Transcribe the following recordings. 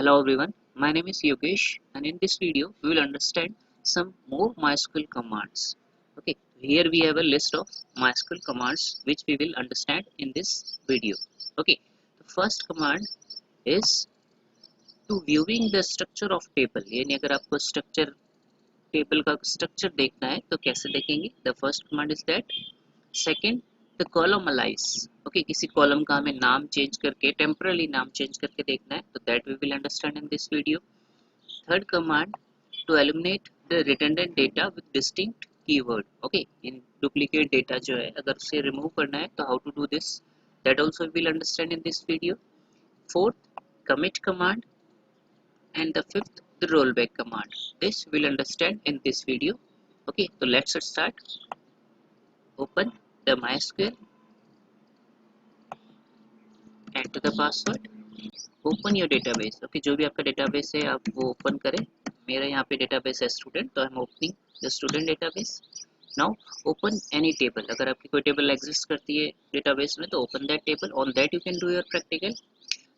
Hello everyone, my name is Yogesh and in this video we will understand some more MySQL commands. Okay, here we have a list of MySQL commands which we will understand in this video. Okay, the first command is to viewing the structure of table. यानी अगर आपको structure table का structure देखना है तो कैसे देखेंगे? The first command is that. Second, the columnalize. Okay, किसी कॉलम का हमें नाम चेंज करके टेम्परली नाम चेंज करके देखना है तो that we will understand in this video. Third command, to eliminate the redundant data with distinct keyword. Okay, इन डुप्लीकेट डेटा जो है अगर उसे रिमूव करना है तो how to do this, that also we will understand in this video. Fourth, commit command and the fifth, the rollback command. This we'll understand in this video. Okay, so let's start. Open the MySQL, enter the password, open your database. Okay, जो भी आपका database है आप वो open करें. मेरा यहाँ पे database है student, तो I'm opening the student database. Now open any table. अगर आपकी कोई table exist करती है database में तो open that table. On that you can do your practical.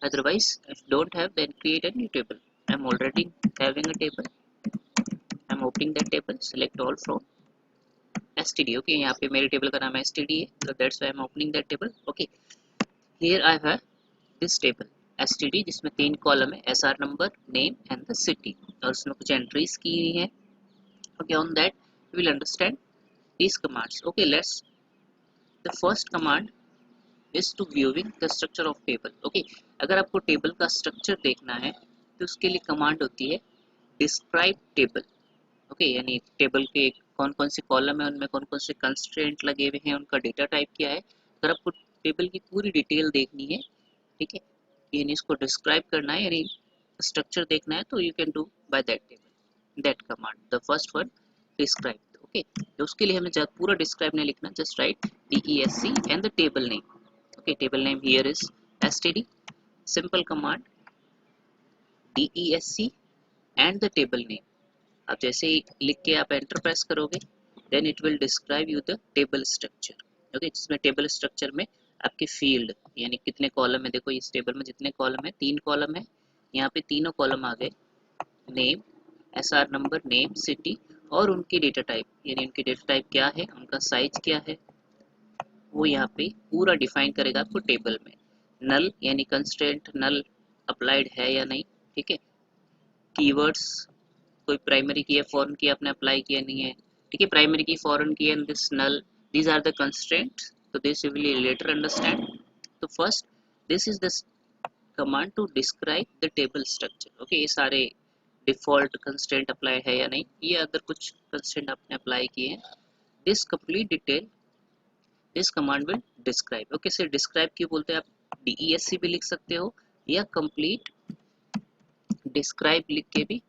Otherwise, if don't have, then create a new table. I'm already having a table. I'm opening that table. Select all from std. Okay, यहाँ पे मेरे table का नाम है std है, so that's why I'm opening that table. Okay, here I have this table std जिसमें 3 column है, SR number, name and the city, और उसमें कुछ एंट्रीज की हुई है. Okay, on that we will understand these commands. Okay, let's. The first command is to viewing the structure of table. Okay, अगर आपको टेबल का स्ट्रक्चर देखना है तो उसके लिए कमांड होती है डिस्क्राइब टेबल. ओके, यानी टेबल के कौन कौन से कॉलम है, उनमें कौन कौन से कंस्ट्रेंट लगे हुए हैं, उनका डेटा टाइप क्या है. अगर आपको टेबल की पूरी डिटेल देखनी है, ठीक है, यानी इसको डिस्क्राइब करना है, यानी स्ट्रक्चर देखना है, तो you can do by that table, that command. The first one, describe. Okay, तो उसके लिए हमें पूरा डिस्क्राइब नहीं लिखना, just write DESC and the table name. Okay, table name here is std. Simple command DESC and the table name. आप जैसे ही लिख के आप एंटर प्रेस करोगे then it will describe you the table structure. Okay, जिसमें table structure में आपके फील्ड यानी कितने कॉलम है. देखो इस टेबल में जितने कॉलम है, 3 कॉलम है, यहाँ पे तीनों कॉलम आ गए, name, SR number, name, city और उनकी डेटा टाइप, यानी उनकी डेटा टाइप क्या है, उनका साइज क्या है, वो यहाँ पे पूरा डिफाइन करेगा आपको टेबल में. नल यानी कंस्ट्रेंट नल अप्लाइड है या नहीं, ठीक है. कीवर्ड्स, कोई प्राइमरी की है, फॉरेन की आपने अप्लाई किया नहीं है, ठीक है, primary key, foreign key and this null, these are the constraints, so this you will later understand. So first, this is the command to describe the table structure. Okay, ये सारे default constraint apply है या नहीं, ये अगर कुछ constraint आपने apply किए हैं, this complete detail this command will describe. Okay, सिर्फ describe क्यों बोलते हैं, आप DESC भी लिख सकते हो या complete describe लिख के भी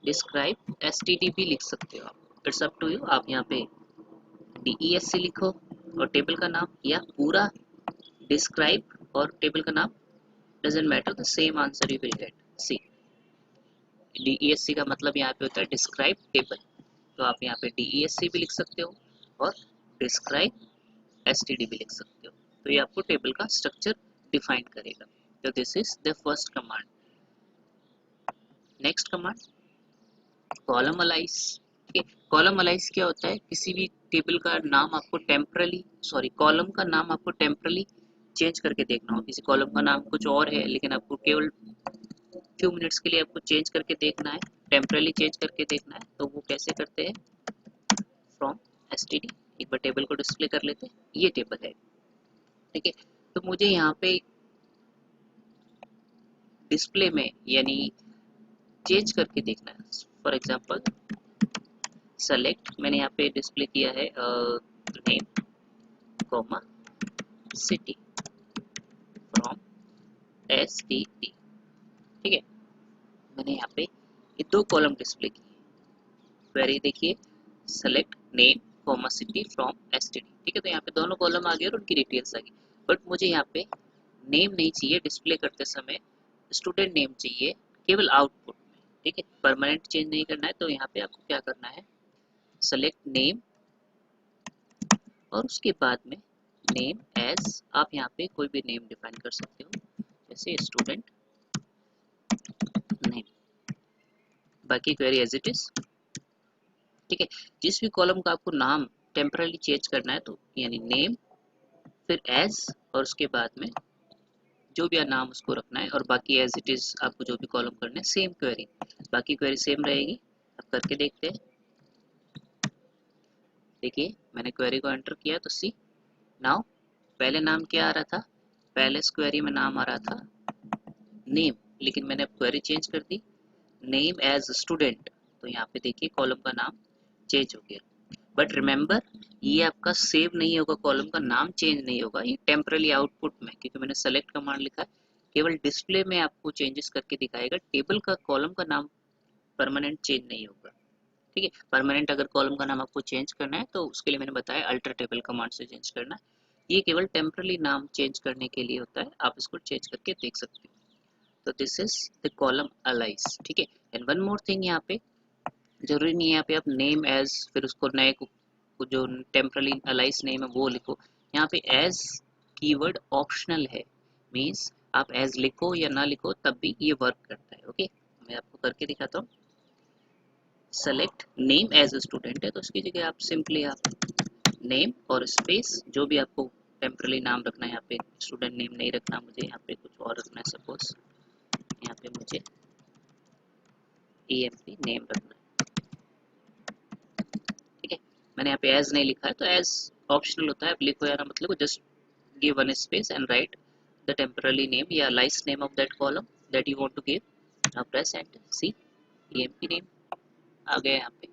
डिस्क्राइब std भी लिख सकते हो आप. It's up to you. आप यहाँ पे DESC लिखो और टेबल का नाम, या पूरा डिस्क्राइब और टेबल का नाम, doesn't matter, the same answer you will get. See, DESC का मतलब यहाँ पे होता है डिस्क्राइब टेबल, तो आप यहाँ पे DESC भी लिख सकते हो और डिस्क्राइब std भी लिख सकते हो, तो ये आपको टेबल का स्ट्रक्चर डिफाइन करेगा. तो this is the first command. Next command, column alias. Column alias क्या होता है, किसी भी टेबल का नाम आपको कॉलम का नाम आपको टेम्परली चेंज करके देखना हो. किसी कॉलम का नाम कुछ और है लेकिन आपको केवल फ्यू मिनट्स के लिए आपको चेंज करके देखना है, टेम्परली चेंज करके देखना है, तो वो कैसे करते हैं, फ्रॉम std. एक बार टेबल को डिस्प्ले कर लेते हैं, ये टेबल है, ठीक है. तो मुझे यहाँ पे डिस्प्ले में यानी चेंज करके देखना है. फॉर एग्जाम्पल सेलेक्ट, मैंने यहाँ पे डिस्प्ले किया है name comma city from std, ठीक है. मैंने यहाँ पे ये 2 कॉलम डिस्प्ले किए. क्वेरी देखिए, select name comma city from std, ठीक है. तो यहाँ पे दोनों कॉलम आ गए और उनकी डिटेल्स आ गई, बट मुझे यहाँ पे नेम नहीं चाहिए डिस्प्ले करते समय, स्टूडेंट नेम चाहिए केवल आउटपुट में, ठीक है. परमानेंट चेंज नहीं करना है, तो यहाँ पे आपको क्या करना है, सेलेक्ट नेम और उसके बाद में नेम एज, आप यहाँ पे कोई भी नेम डिफाइन कर सकते हो, ऐसे स्टूडेंट नेम, बाकी क्वेरी एज इट इज। ठीक है, जिस भी कॉलम का आपको नाम टेम्परली चेंज करना है तो यानी नेम फिर एज और उसके बाद में जो भी नाम उसको रखना है, और बाकी एज इट इज आपको जो भी कॉलम करना है सेम क्वेरी, बाकी क्वेरी सेम रहेगी। अब करके देखते हैं। देखिए मैंने क्वेरी को एंटर किया तो सी नाउ पहले नाम क्या आ रहा था, पहले इस क्वेरी में नाम आ रहा था नेम, लेकिन मैंने अब क्वेरी चेंज कर दी नेम एज स्टूडेंट, तो यहाँ पे देखिए कॉलम का नाम चेंज हो गया। बट रिमेंबर ये आपका सेव नहीं होगा, कॉलम का नाम चेंज नहीं होगा, ये टेम्परली आउटपुट में, क्योंकि मैंने सेलेक्ट कमांड लिखा है, केवल डिस्प्ले में आपको चेंजेस करके दिखाएगा, टेबल का कॉलम का नाम परमानेंट चेंज नहीं होगा। ठीक है, परमानेंट अगर कॉलम का नाम आपको चेंज करना है तो उसके लिए मैंने बताया अल्टर टेबल कमांड से चेंज करना है, ये केवल टेम्परली नाम चेंज करने के लिए होता है, आप इसको चेंज करके देख सकते हो। तो this is the column alias. ठीक है, एंड वन मोर थिंग, यहाँ पे जरूरी नहीं है यहाँ पे आप नेम एज फिर उसको नए को जो टेम्परली अलाइज नेम है वो लिखो, यहाँ पे एज कीवर्ड ऑप्शनल है, मीन्स आप एज लिखो या ना लिखो तब भी ये वर्क करता है। ओके, मैं आपको करके दिखाता हूँ। Select name as a student है तो उसकी जगह आप सिंपली आप नेम और स्पेस जो भी आपको टेम्परली नाम रखना है, यहाँ पे स्टूडेंट नेम नहीं रखना मुझे, यहाँ पे कुछ और रखना है, सपोज यहाँ पे मुझे EMP नेम रखना है। ठीक है, मैंने यहाँ पे एज नहीं लिखा है तो एज ऑप्शनल होता है, आप लिखो या ना मतलब just give one space and write the temporary name या alias name of that column that you want to give. Now press enter, see EMP name आ गया यहाँ पे।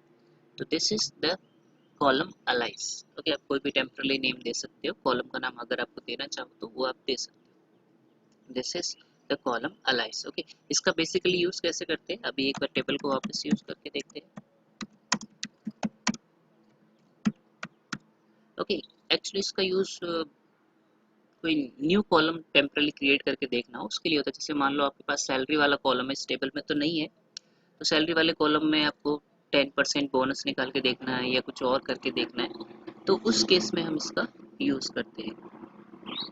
तो this is the column alias. Okay, आप कोई भी temporary name दे सकते हो, कॉलम का नाम अगर आपको देना चाहो तो वो आप दे सकते हो। This is the column alias. Okay, इसका बेसिकली यूज कैसे करते हैं, अभी एक बार टेबल को वापस यूज करके देखते हैं। ओके, एक्चुअली इसका यूज कोई न्यू कॉलम टेम्परली क्रिएट करके देखना हो उसके लिए होता है। जैसे मान लो आपके पास सैलरी वाला कॉलम है, इस टेबल में तो नहीं है, तो सैलरी वाले कॉलम में आपको 10% बोनस निकाल के देखना है या कुछ और करके देखना है, तो उस केस में हम इसका यूज करते हैं,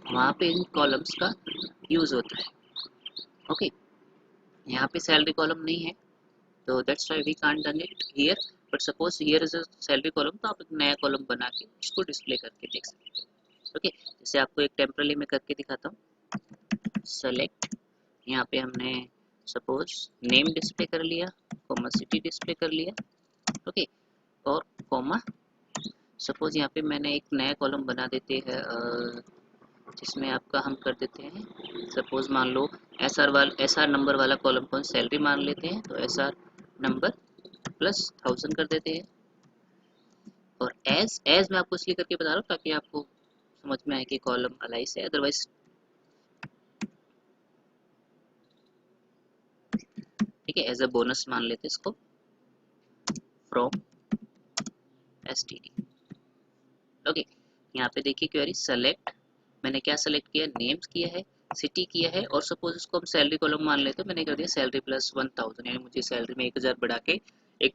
वहाँ पे इन कॉलम्स का यूज होता है। ओके, यहाँ पे सैलरी कॉलम नहीं है तो that's why we can't done it here, but suppose here is a salary column, तो आप एक नया कॉलम बना के इसको डिस्प्ले करके देख सकते हो। ओके, जैसे आपको एक टेम्परली में करके दिखाता हूँ। सेलेक्ट, यहाँ पे हमने सपोज नेम डिस्प्ले कर लिया, कॉमा सिटी डिस्प्ले कर लिया। ओके, और कॉमा सपोज यहाँ पे मैंने एक नया कॉलम बना देते हैं जिसमें आपका हम कर देते हैं, सपोज मान लो एसआर नंबर वाला कॉलम को सैलरी मान लेते हैं, तो एसआर नंबर प्लस 1000 कर देते हैं। और एज मैं आपको इसलिए करके बता रहा हूँ ताकि आपको समझ में आए कि कॉलम अलाइज है, अदरवाइज ठीक है, एज अ बोनस मान लेते हैं इसको फ्रॉम एसटीडी। ओके, यहाँ पे देखिए क्वेरी सेलेक्ट, मैंने क्या सेलेक्ट किया, नेम्स किया है, सिटी किया है, और सपोज इसको हम सैलरी कॉलम मान लेते हैं, मैंने कर दिया सैलरी प्लस 1000, यानी मुझे सैलरी में 1000 बढ़ा के एक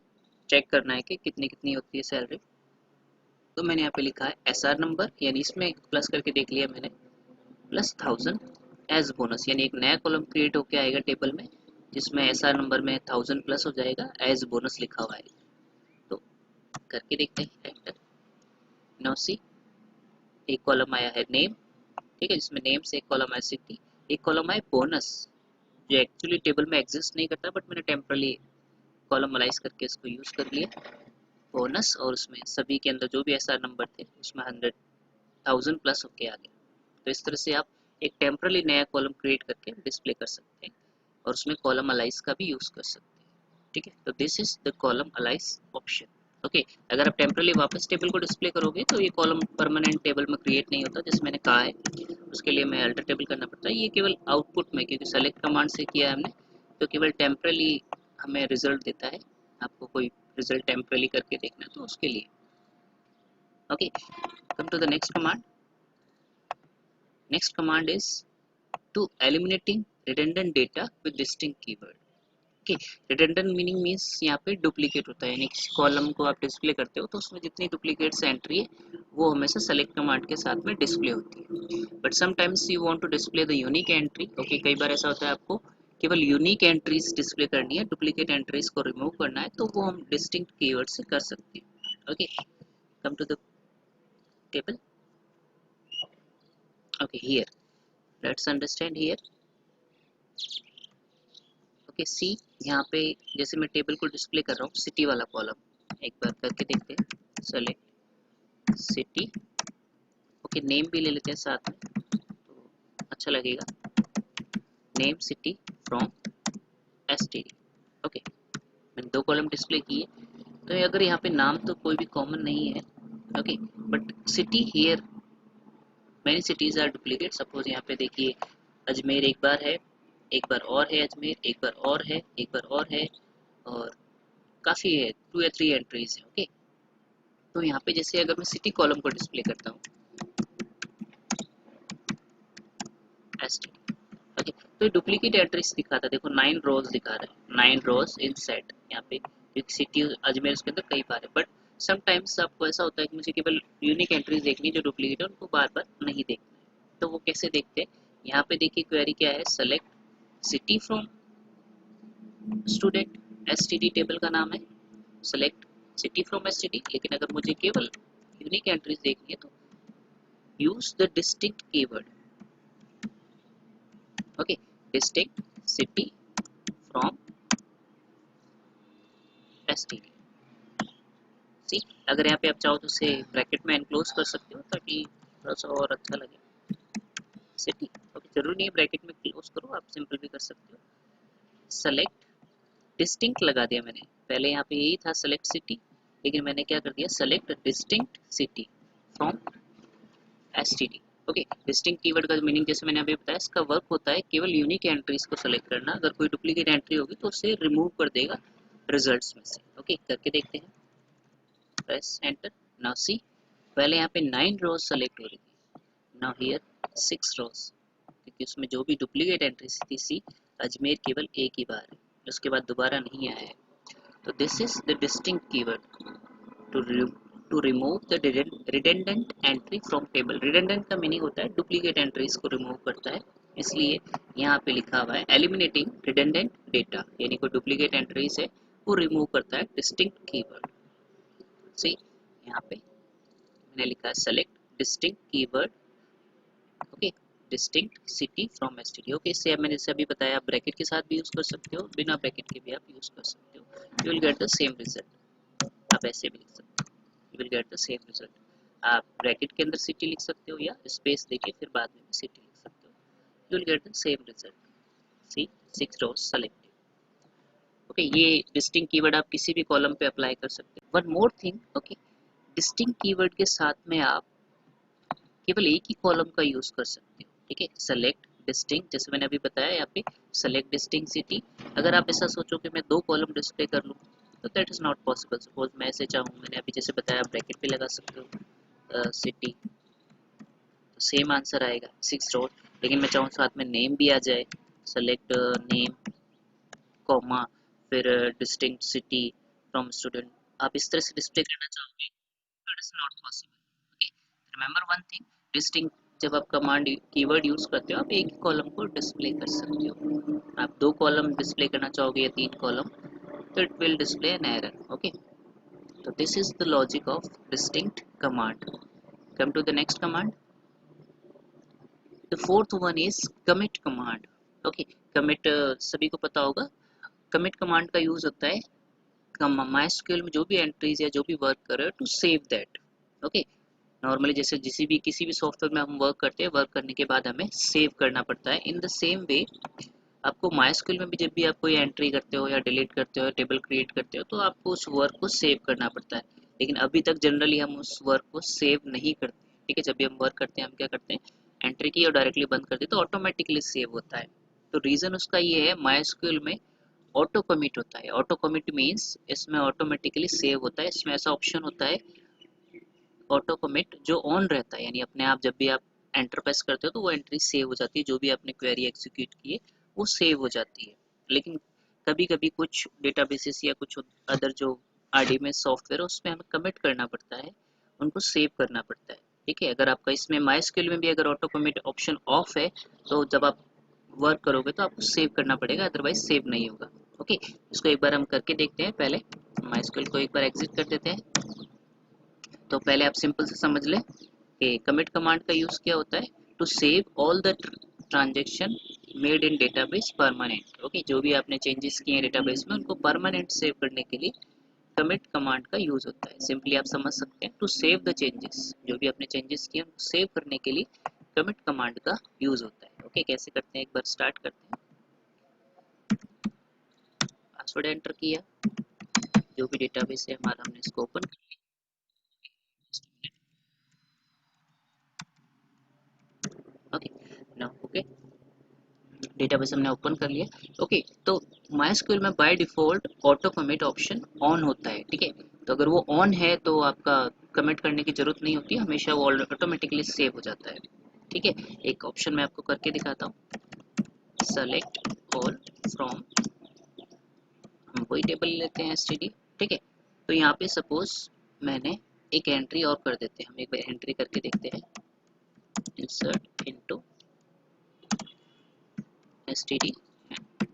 चेक करना है कि कितनी कितनी होती है सैलरी। तो मैंने यहाँ पे लिखा है एसआर नंबर, यानी इसमें प्लस करके देख लिया मैंने, प्लस 1000 एज बोनस, यानी एक नया कॉलम क्रिएट होके आएगा टेबल में जिसमें एसआर नंबर में 1000 प्लस हो जाएगा, एज बोनस लिखा हुआ है। तो करके देखते हैं एंटर। नाउ सी, एक कॉलम आया है नेम, ठीक है, जिसमें नेम से एक कॉलम है सिटी, एक कॉलम है बोनस जो एक्चुअली टेबल में एग्जिस्ट नहीं करता, बट मैंने टेम्परली कॉलमलाइज करके इसको यूज कर लिया बोनस, और उसमें सभी के अंदर जो भी एसआर नंबर थे उसमें 100,000 प्लस होके आ गया। तो इस तरह से आप एक टेम्परली नया कॉलम क्रिएट करके डिस्प्ले कर सकते हैं और उसमें कॉलम अलाइज का भी यूज कर सकते हैं। ठीक है, तो this is the column alias option. Okay, अगर आप टेम्परली वापस टेबल को डिस्प्ले करोगे तो ये कॉलम परमानेंट टेबल में क्रिएट नहीं होता, जैसे मैंने कहा है, उसके लिए मैं अल्टर टेबल करना पड़ता है। ये केवल आउटपुट में, क्योंकि सेलेक्ट कमांड से किया है हमने, तो केवल टेम्परली हमें रिजल्ट देता है, आपको कोई रिजल्ट टेम्परली करके देखना है तो उसके लिए। Okay, come to the next command. Next command is to eliminating redundant data with distinct keyword. Okay, redundant meaning means यहाँ पे डुप्लीकेट होता है, यानी किसी कॉलम को आप डिस्प्ले करते हो तो उसमें जितनी डुप्लीकेट्स एंट्री है वो हमेशा सेलेक्ट कमांड के साथ में डिस्प्ले होती है। But sometimes you want to display the unique entry. Okay, कई बार ऐसा होता है आपको केवल यूनिक एंट्रीज डिस्प्ले करनी है, डुप्लीकेट एंट्रीज को रिमूव करना है, तो वो हम डिस्टिंक्ट कीवर्ड से कर सकते हैं। Okay, come to the table. Okay, here let's understand here. Okay, see यहाँ पे जैसे मैं टेबल को डिस्प्ले कर रहा हूँ, सिटी वाला कॉलम एक बार करके देखते हैं। Select city. ओके, नेम भी ले लेते हैं साथ में तो अच्छा लगेगा। Name city from STD. Okay, मैंने दो कॉलम डिस्प्ले किए, तो अगर यहाँ पे नाम तो कोई भी कॉमन नहीं है। Okay, but city here many cities are duplicate. Suppose यहाँ पे देखिए अजमेर एक बार है, एक बार और है अजमेर, एक बार और है, एक बार और है, और काफ़ी है, 2 या 3 एंट्रीज है। ओके, तो यहाँ पे जैसे अगर मैं सिटी कॉलम को डिस्प्ले करता हूँ एस टी, ओके, तो डुप्लीकेट एंट्रीज दिखाता है। देखो 9 रोज दिखा रहा है, 9 रोज इन सेट यहाँ पे, क्योंकि सिटी अजमेर उसके अंदर कई बार है। बट समटाइम्स आपको ऐसा होता है कि मुझे केवल यूनिक एंट्रीज देखनी है जो डुप्लीकेट है, उनको बार बार नहीं देखना है। तो वो कैसे देखते हैं, यहाँ पे देखिए क्वेरी क्या है, select city from student, STD table का नाम है, सेलेक्ट सिटी फ्रॉम एसटीडी। लेकिन अगर मुझे केवल यूनिक एंट्रीज देखनी है तो use the distinct keyword. Okay, distinct city from STD. See, अगर यहाँ पे आप चाहो तो उसे ब्रैकेट में एनक्लोज कर सकते हो ताकि थोड़ा सा और अच्छा लगे सिटी। ओके, जरूरी नहीं है ब्रैकेट में क्लोज करो, आप सिंपल भी कर सकते हो। सेलेक्ट डिस्टिंक्ट लगा दिया मैंने, पहले यहाँ पे यही था सेलेक्ट सिटी, लेकिन मैंने क्या कर दिया, select distinct city from STD. Okay, distinct keyword का मीनिंग जैसे मैंने अभी बताया, इसका वर्क होता है केवल यूनिक एंट्रीज को सेलेक्ट करना। अगर कोई डुप्लीकेट एंट्री होगी तो उसे रिमूव कर देगा रिजल्ट्स में से। ओके, करके देखते हैं, प्रेस एंटर। नाउ सी, पहले यहाँ पे 9 रोज सेलेक्ट हो रही थी, नाउ हियर 6 रोज, क्योंकि उसमें जो भी डुप्लीकेट एंट्री थी सी, अजमेर केवल एक ही बार है, उसके बाद दोबारा नहीं आया है। तो this is the distinct keyword to remove the redundant entry from table. Redundant का मीनिंग होता है डुप्लीकेट एंट्रीज को रिमूव करता है, इसलिए यहाँ पे लिखा हुआ है एलिमिनेटिंग रिडेंडेंट डेटा, यानी कोई डुप्लीकेट एंट्रीज है वो रिमूव करता है डिस्टिंक्ट कीवर्ड। सी, यहाँ पे मैंने लिखा है select distinct keyword. Okay, distinct city from STD. Okay, इससे मैंने जैसे अभी बताया, आप ब्रैकेट के साथ भी यूज कर सकते हो, बिना ब्रैकेट के भी आप यूज कर सकते हो, you will get the same result. आप ऐसे भी लिख सकते हो, you will get the same result. आप ब्रैकेट के अंदर सिटी लिख सकते हो या स्पेस देके फिर बाद में भी सिटी लिख सकते हो, you will get the same result. See, 6 rows selected. Okay, ये डिस्टिंक्ट कीवर्ड आप किसी भी कॉलम पे अप्लाई कर सकते हो। One more thing, okay, distinct keyword के साथ में आप केवल एक ही कॉलम का यूज कर सकते हो। ठीक है, सेलेक्ट डिस्टिंक्ट, जैसे मैंने अभी बताया यहाँ पे सेलेक्ट डिस्टिंक्ट सिटी। अगर आप ऐसा सोचो कि मैं 2 कॉलम डिस्प्ले कर लूँ तो that is not possible. Suppose मैं ऐसे चाहूँ, मैंने अभी जैसे बताया ब्रैकेट पे लगा सकते हो सिटी, तो सेम आंसर आएगा 6 रोज। लेकिन मैं चाहूँ साथ में नेम भी आ जाए, सेलेक्ट नेम कॉमा फिर डिस्टिंक्ट सिटी फ्रॉम स्टूडेंट, आप इस तरह से डिस्प्ले करना चाहोगे, that is not possible. Okay, remember one thing, distinct, जब आप कमांड कीवर्ड यूज करते हो आप एक ही कॉलम को डिस्प्ले कर सकते हो। आप 2 कॉलम डिस्प्ले करना चाहोगे या 3 कॉलम, तो it will display an error. Okay, तो this is the logic of distinct command. Come to the next command, the fourth one is commit command. Okay, commit सभी को पता होगा, कमिट कमांड का यूज होता है माइस्क्यूएल में जो भी एंट्रीज या जो भी वर्क कर रहे हो to save that. Okay, normally जैसे किसी भी सॉफ्टवेयर में हम वर्क करते हैं, वर्क करने के बाद हमें सेव करना पड़ता है। इन द सेम वे आपको माइस्क्यूएल में भी जब भी आप कोई एंट्री करते हो या डिलीट करते हो, टेबल क्रिएट करते हो, तो आपको उस वर्क को सेव करना पड़ता है। लेकिन अभी तक जनरली हम उस वर्क को सेव नहीं करते। ठीक है, जब भी हम वर्क करते हैं हम क्या करते हैं, एंट्री की और डायरेक्टली बंद करते हैं तो ऑटोमेटिकली सेव होता है। तो रीजन उसका ये है, माइस्क्यूएल में ऑटो कमिट होता है। ऑटो कमिट मीन्स इसमें ऑटोमेटिकली सेव होता है। इसमें ऐसा ऑप्शन होता है ऑटो कमिट जो ऑन रहता है, यानी अपने आप जब भी आप एंटर प्रेस करते हो तो वो एंट्री सेव हो जाती है, जो भी आपने क्वेरी एग्जीक्यूट की है वो सेव हो जाती है। लेकिन कभी कभी कुछ डेटाबेसेस या कुछ अदर जो आरडीएमएस सॉफ्टवेयर है उसमें हमें कमिट करना पड़ता है, उनको सेव करना पड़ता है। ठीक है, अगर आपका इसमें MySQL में भी अगर ऑटो कमिट ऑप्शन ऑफ है तो जब आप वर्क करोगे तो आपको सेव करना पड़ेगा, अदरवाइज सेव नहीं होगा। ओके, इसको एक बार हम करके देखते हैं। पहले MySQL को एक बार एग्जिट कर देते हैं। तो पहले आप सिंपल से समझ लें कि कमिट कमांड का यूज़ क्या होता है, to save all the transaction made in database permanent. Okay, जो भी आपने चेंजेस किए हैं डेटाबेस में उनको परमानेंट सेव करने के लिए कमिट कमांड का यूज होता है। सिंपली आप समझ सकते हैं, टू सेव द चेंजेस, जो भी आपने चेंजेस किए उनको सेव करने के लिए कमिट कमांड का यूज होता है। ओके, कैसे करते हैं एक बार स्टार्ट करते हैं। पासवर्ड एंटर किया, जो भी डेटाबेस है हमारा हमने इसको ओपन कर लिया। ओके, नाउ ओके, डेटाबेस हमने ओपन कर लिया। ओके, तो MySQL में by default auto commit option on होता है। ठीक है, तो अगर वो ऑन है तो आपका कमिट करने की जरूरत नहीं होती, हमेशा वो ऑटोमेटिकली सेव हो जाता है। ठीक है, एक ऑप्शन मैं आपको करके दिखाता हूँ, सेलेक्ट ऑल फ्रॉम, हम वही टेबल लेते हैं std। ठीक है, तो यहाँ पे सपोज मैंने एक एंट्री और कर देते हैं, हम एक बार एंट्री करके देखते हैं, insert into std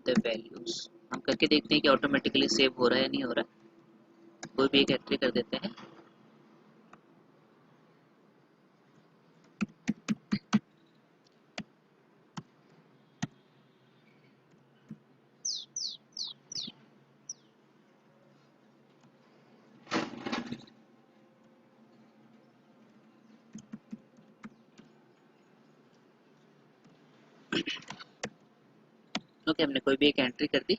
the values, हम करके देखते हैं कि ऑटोमेटिकली सेव हो रहा है या नहीं हो रहा है। कोई भी एक एंट्री कर देते हैं। ओके, हमने कोई भी एक एंट्री कर दी।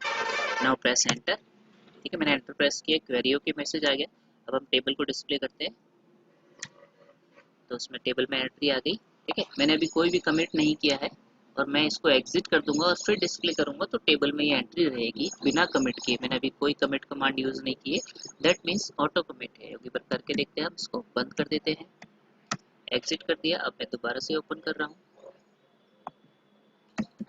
Now press enter. ठीक है, मैंने एंटर प्रेस किया, क्वेरी की मैसेज आ गया। अब हम टेबल को डिस्प्ले करते हैं, तो उसमें टेबल में एंट्री आ गई। ठीक है, मैंने अभी कोई भी कमिट नहीं किया है और मैं इसको एग्जिट कर दूंगा और फिर डिस्प्ले करूंगा तो टेबल में ये एंट्री रहेगी बिना कमिट किए। मैंने अभी कोई कमिट कमांड यूज नहीं की है, दैट मीन्स ऑटो कमिट है। एक बार करके देखते हैं, हम इसको बंद कर देते हैं, एग्जिट कर दिया। अब मैं दोबारा से ओपन कर रहा हूँ।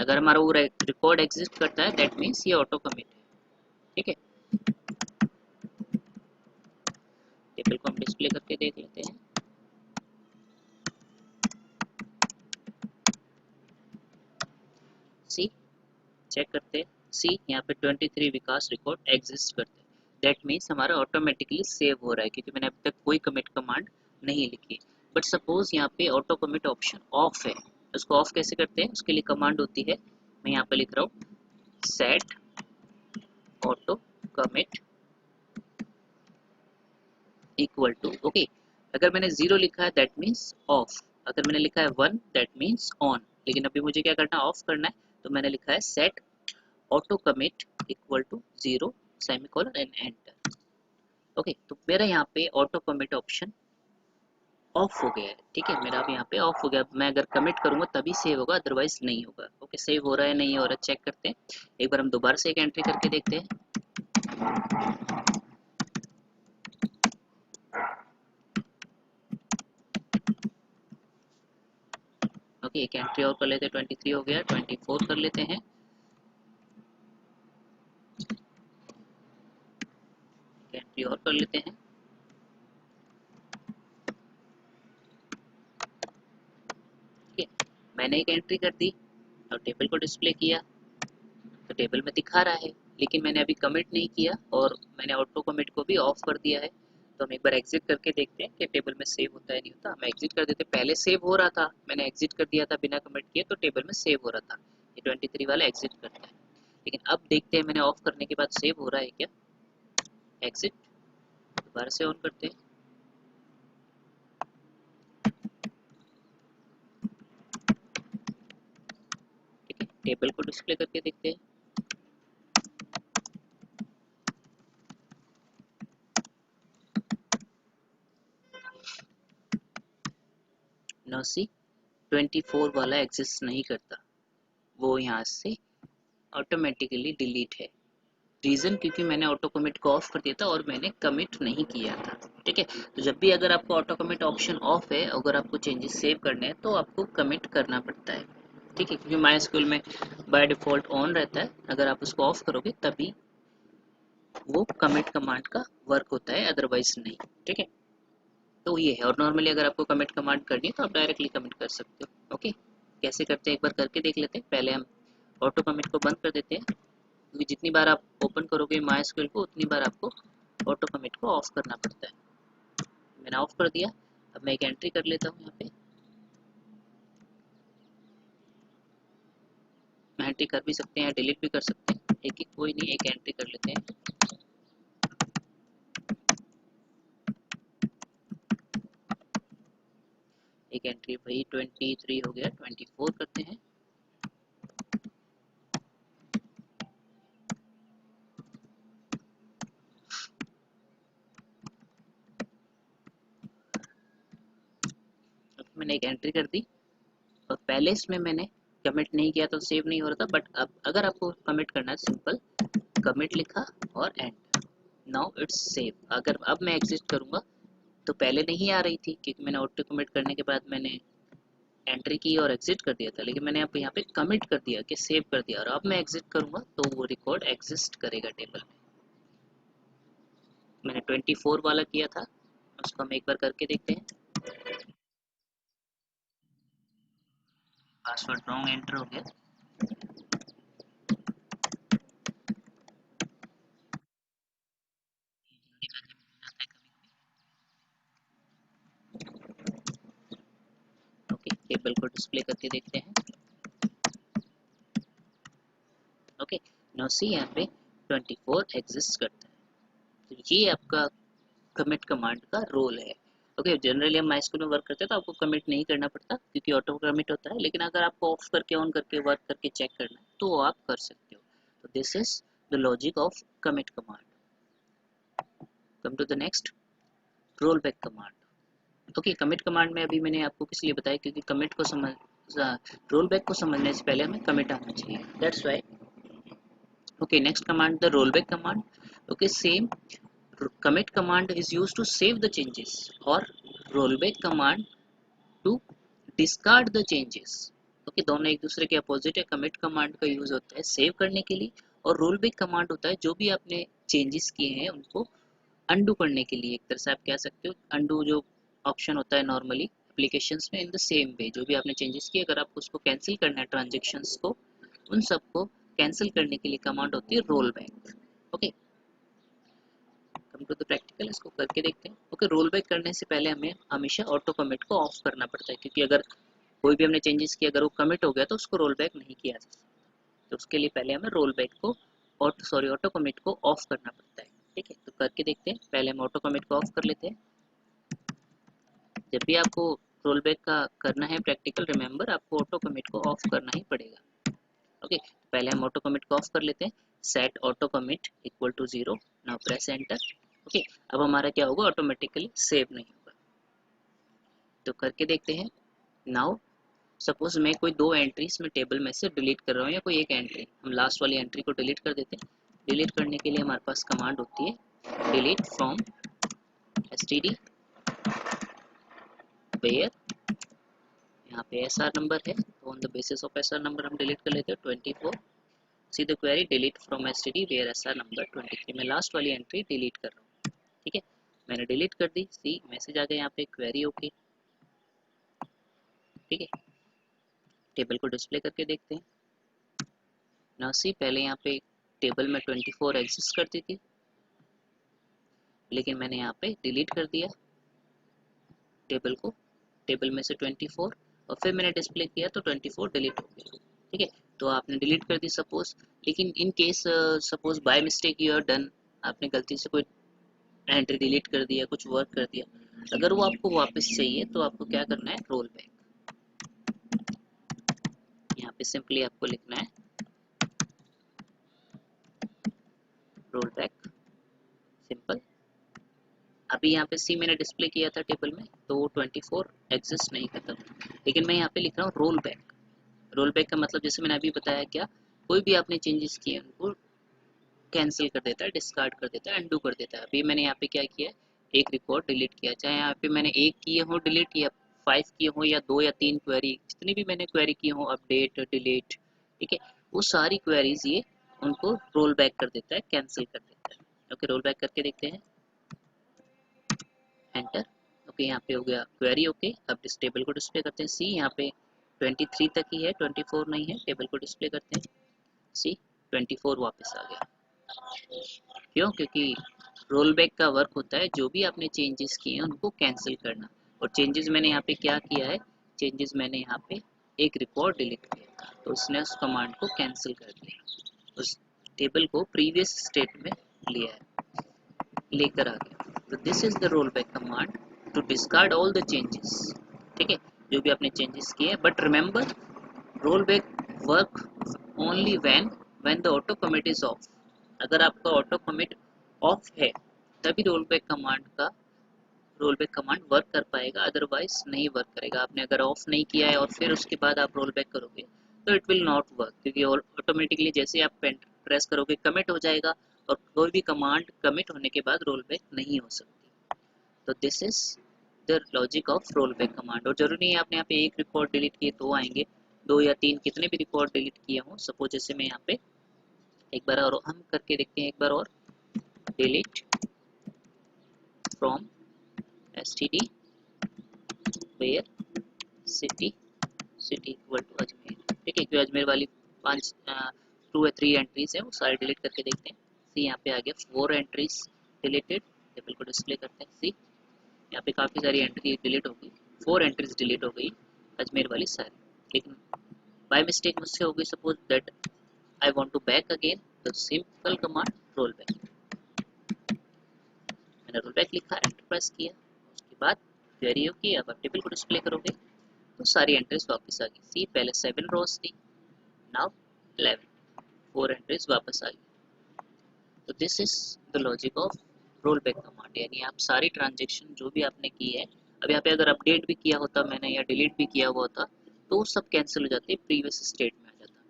अगर हमारा वो रिकॉर्ड एग्जिस्ट करता है दैट मीन्स ये ऑटो कमिट है। ठीक है, टेबल को हम डिस्प्ले करके देख लेते हैं। सी, चेक करते हैं, सी यहाँ पे 23 विकास रिकॉर्ड एग्जिस्ट करते हैं, दैट मीन्स हमारा ऑटोमेटिकली सेव हो रहा है क्योंकि मैंने अभी तक कोई कमिट कमांड नहीं लिखी। बट सपोज यहाँ पे ऑटो कमिट ऑप्शन ऑफ है, उसको ऑफ कैसे करते हैं, उसके लिए कमांड होती है, मैं यहाँ पे लिख रहा हूँ set auto commit equal to. Okay, अगर मैंने 0 लिखा है दैट मीन्स ऑफ, अगर मैंने लिखा है 1 दैट मीन्स ऑन। लेकिन अभी मुझे क्या करना है, ऑफ करना है, तो मैंने लिखा है set auto commit equal to 0 semicolon and enter. Okay, तो मेरा यहाँ पे ऑटो कमिट ऑप्शन ऑफ हो गया है। ठीक है, मेरा अब यहाँ पे ऑफ हो गया। मैं अगर कमिट करूंगा तभी सेव होगा, अदरवाइज नहीं होगा। ओके, सेव हो रहा है नहीं हो रहा है चेक करते हैं। एक बार हम दोबारा से एक एंट्री करके देखते हैं। ओके, एक एंट्री और कर लेते हैं, 23 हो गया, 24 कर लेते हैं, एंट्री और कर लेते हैं। ठीक है, मैंने एक एंट्री कर दी और टेबल को डिस्प्ले किया, तो टेबल में दिखा रहा है, लेकिन मैंने अभी कमिट नहीं किया और मैंने ऑटो कमिट को भी ऑफ कर दिया है। तो हम एक बार एग्जिट करके देखते हैं कि टेबल में सेव होता है नहीं होता। हम एग्जिट कर देते, पहले सेव हो रहा था, मैंने एग्जिट कर दिया था बिना कमिट किए तो टेबल में सेव हो रहा था। ये 23 वाला एग्जिट करता है, लेकिन अब देखते हैं मैंने ऑफ करने के बाद सेव हो रहा है क्या। एग्जिट, दोबारा से ऑन करते हैं। ठीक है, टेबल को डिस्प्ले करके देखते हैं। नो सी, 24 वाला एग्जिस्ट नहीं करता, वो यहाँ से ऑटोमेटिकली डिलीट है। रीज़न क्योंकि मैंने ऑटो कमिट को ऑफ कर दिया था और मैंने कमिट नहीं किया था। ठीक है, तो जब भी अगर आपको ऑटो कमिट ऑप्शन ऑफ है, अगर आपको चेंजेस सेव करने हैं तो आपको कमिट करना पड़ता है। ठीक है, क्योंकि MySQL में बाय डिफ़ॉल्ट ऑन रहता है, अगर आप उसको ऑफ करोगे तभी वो कमिट कमांड का वर्क होता है, अदरवाइज नहीं। ठीक है, तो ये है। और नॉर्मली अगर आपको कमिट कमांड करनी है तो आप डायरेक्टली कमिट कर सकते हो। ओके, कैसे करते हैं एक बार करके देख लेते हैं। पहले हम ऑटो कमिट को बंद कर देते हैं, क्योंकि जितनी बार आप ओपन करोगे माइस्क्यूएल को उतनी बार आपको ऑटो कमिट को ऑफ करना पड़ता है। मैंने ऑफ कर दिया। अब मैं एक एंट्री कर लेता हूँ यहाँ पे। मैं एंट्री कर भी सकते हैं, डिलीट भी कर सकते हैं, एक एक कोई नहीं, एक एंट्री कर लेते हैं। एक एंट्री भाई 23 हो गया, 24 करते हैं। मैंने एक एंट्री कर दी और पहले इसमें मैंने कमिट नहीं किया तो सेव नहीं हो रहा था, बट अब अगर आपको कमिट करना है सिंपल कमिट लिखा और एंड, नाउ इट्स सेव। अगर अब मैं एग्जिट करूंगा तो पहले नहीं आ रही थी क्योंकि मैंने ऑटो कमिट करने के बाद मैंने एंट्री की और एग्जिट कर दिया था, लेकिन मैंने अब यहाँ पे कमिट कर दिया कि सेव कर दिया, और अब मैं एग्जिट करूंगा तो वो रिकॉर्ड एग्जिस्ट करेगा टेबल में। मैंने 24 वाला किया था, उसको हम एक बार करके देखते हैं। पासवर्ड रॉन्ग एंटर हो गया। ओके, टेबल को डिस्प्ले करके देखते हैं। ओके, नाउ सी यहाँ पे 24 एग्जिस्ट करता है। तो ये आपका कमिट कमांड का रोल है। ओके, जनरली हम माइस्क्यूएल में वर्क करते हैं तो आपको कमिट नहीं करना पड़ता क्योंकि ऑटो कमिट होता है, लेकिन अगर आपको ऑफ करके ऑन करके वर्क करके चेक करना है तो आप कर सकते हो। तो this is the logic of commit command. Come to the next, roll back command. Okay, commit command में अभी मैंने आपको किस लिए बताया, क्योंकि कमिट को समझ रोल बैक को समझने से पहले हमें कमिट आना चाहिए, that's why. Okay, next command the roll back command. Okay, same commit command is used to save the changes or rollback command to discard the changes। Okay, दोनों एक दूसरे के अपोजिट है। कमिट कमांड का use होता है save करने के लिए, और रोल बैक कमांड होता है जो भी आपने चेंजेस किए हैं उनको अंडू करने के लिए। एक तरह से आप कह सकते हो अंडू जो ऑप्शन होता है नॉर्मली एप्लीकेशंस में, इन द सेम वे जो भी आपने चेंजेस किए अगर आपको उसको कैंसिल करना है ट्रांजेक्शन्स को, उन सबको कैंसिल करने के लिए कमांड होती है roll back. Okay, come to the practical, इसको करके देखते हैं। ओके, रोल बैक करने से पहले हमें हमेशा ऑटो कमिट को ऑफ करना पड़ता है, क्योंकि अगर कोई भी हमने चेंजेस किया अगर वो कमिट हो गया तो उसको रोल बैक नहीं किया जा सकता। तो उसके लिए पहले हमें रोल बैक को ऑटो कमिट को ऑफ करना पड़ता है। ठीक है, तो करके देखते हैं। पहले हम ऑटो कमिट को ऑफ कर लेते हैं। जब भी आपको रोल बैक का करना है प्रैक्टिकल, रिमेंबर आपको ऑटो कमिट को ऑफ करना ही पड़ेगा। ओके, पहले हम ऑटो कमिट को ऑफ कर लेते हैं। Set auto commit equal to 0, now press enter. Okay, अब हमारा क्या होगा, ऑटोमेटिकली सेव नहीं होगा। तो करके देखते हैं। नाउ सपोज मैं कोई दो एंट्रीज में टेबल में से डिलीट कर रहा हूँ, या कोई एक एंट्री, हम लास्ट वाली एंट्री को डिलीट कर देते हैं। डिलीट करने के लिए हमारे पास कमांड होती है डिलीट फ्रॉम एसटीडी वेयर, यहाँ पे एसआर नंबर है तो on the basis of SR number हम डिलीट कर लेते हैं 24। See the query delete from STD where SR number 23। मैं लास्ट वाली एंट्री डिलीट कर रहा हूँ। ठीक है, मैंने डिलीट कर दी। सी मैसेज आ गया यहाँ पे क्वेरी ओके। ठीक है, टेबल को डिस्प्ले करके देखते हैं। नाउ सी, पहले यहाँ पे टेबल में 24 एग्जिस्ट करती थी, लेकिन मैंने यहाँ पे डिलीट कर दिया टेबल को, टेबल में से 24, और फिर मैंने डिस्प्ले किया तो 24 डिलीट हो गया। ठीक है, तो आपने डिलीट कर दी सपोज, लेकिन in case suppose by mistake you have done, आपने गलती से कोई एंट्री डिलीट कर दिया, कुछ वर्क कर दिया, अगर वो आपको वापस चाहिए तो आपको क्या करना है, रोल बैक। यहाँ पे सिंपली आपको लिखना है रोल बैक, सिंपल। अभी यहाँ पे सी मैंने डिस्प्ले किया था टेबल में तो वो 24 एग्जिस्ट नहीं करता, लेकिन मैं यहाँ पे लिख रहा हूँ रोल बैक। रोल बैक का मतलब जैसे मैंने अभी बताया, क्या कोई भी आपने चेंजेस किए उनको कैंसिल कर देता है, डिस्कार्ड कर देता है, अनडू कर देता है। अभी मैंने यहाँ पे क्या किया, एक रिकॉर्ड डिलीट किया, चाहे यहाँ पे मैंने एक किए हो डिलीट, या 5 किए हो, या 2 या 3 क्वेरी, जितनी भी मैंने क्वेरी की हो, अपडेट डिलीट, ठीक है, वो सारी क्वेरीज ये उनको रोल बैक कर देता है, कैंसिल कर देता है। ओके, रोल बैक करके देखते हैं, एंटर। ओके, यहाँ पे हो गया क्वेरी। ओके, अब इस टेबल को डिस्प्ले करते हैं। सी यहाँ पे 23 तक ही है, 24 नहीं है। टेबल को डिस्प्ले करते हैं। सी 24 वापस आ गया। क्यों? क्योंकि रोल बैक का वर्क होता है जो भी आपने चेंजेस किए हैं उनको कैंसिल करना। और चेंजेस मैंने यहाँ पे क्या किया है, चेंजेस मैंने यहाँ पे एक रिकॉर्ड डिलीट किया, तो उसने उस कमांड को कैंसिल कर दिया, उस टेबल को प्रीवियस स्टेट में लिया है, लेकर आ गया। तो this is the roll back command to discard all the changes. ठीक है, जो भी आपने चेंजेस किए, but remember roll back work only when the auto commit is off. अगर आपका ऑटो कमिट ऑफ है तभी रोल बैक कमांड वर्क कर पाएगा, अदरवाइज नहीं वर्क करेगा। आपने अगर ऑफ नहीं किया है और फिर उसके बाद आप रोल बैक करोगे तो इट विल नॉट वर्क, क्योंकि ऑटोमेटिकली जैसे आप पेन प्रेस करोगे कमिट हो जाएगा, और कोई भी कमांड कमिट होने के बाद रोल बैक नहीं हो सकती। तो this is the logic of role back command. और जरूरी नहीं है आपने यहाँ पे एक रिकॉर्ड डिलीट किए तो आएंगे, 2 या 3 कितने भी रिकॉर्ड डिलीट किए हों। सपोज जैसे मैं यहाँ पे एक बार और हम करके देखते हैं, एक बार और, delete from std where city equal to Ajmer. ठीक है, क्योंकि अजमेर वाली 2 या 3 एंट्रीज है वो सारे डिलीट करके देखते हैं। सी यहाँ पे आ गया 4 एंट्रीज डिलीटेड। टेबल को डिस्प्ले करते हैं। सी यहाँ पे काफ़ी सारी एंट्री डिलीट हो गई, 4 एंट्रीज डिलीट हो गई अजमेर वाली सारी, लेकिन बाय मिस्टेक मुझसे हो गई। Suppose that I want to back again, तो सिंपल कमांड रोल बैक, मैंने रोल बैक लिखा, एंटर प्रेस किया, उसके बाद क्वेरी होगी। अब आप टेबल को डिस्प्ले करोगे तो सारी एंट्रीज वापस आ गई। सी पहले 7 रोज थी, नाउ 11, 4 एंट्रीज वापस आ गई। तो this is the logic of role back command, यानी आप सारी ट्रांजेक्शन जो भी आपने की है, अब यहाँ पे अगर अपडेट भी किया होता मैंने या डिलीट भी किया हुआ होता तो वो सब कैंसिल हो जाते, प्रीवियस स्टेट में आ जाता।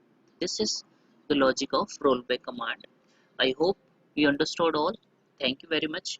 This is the logic of role back command. I hope you understood all. Thank you very much.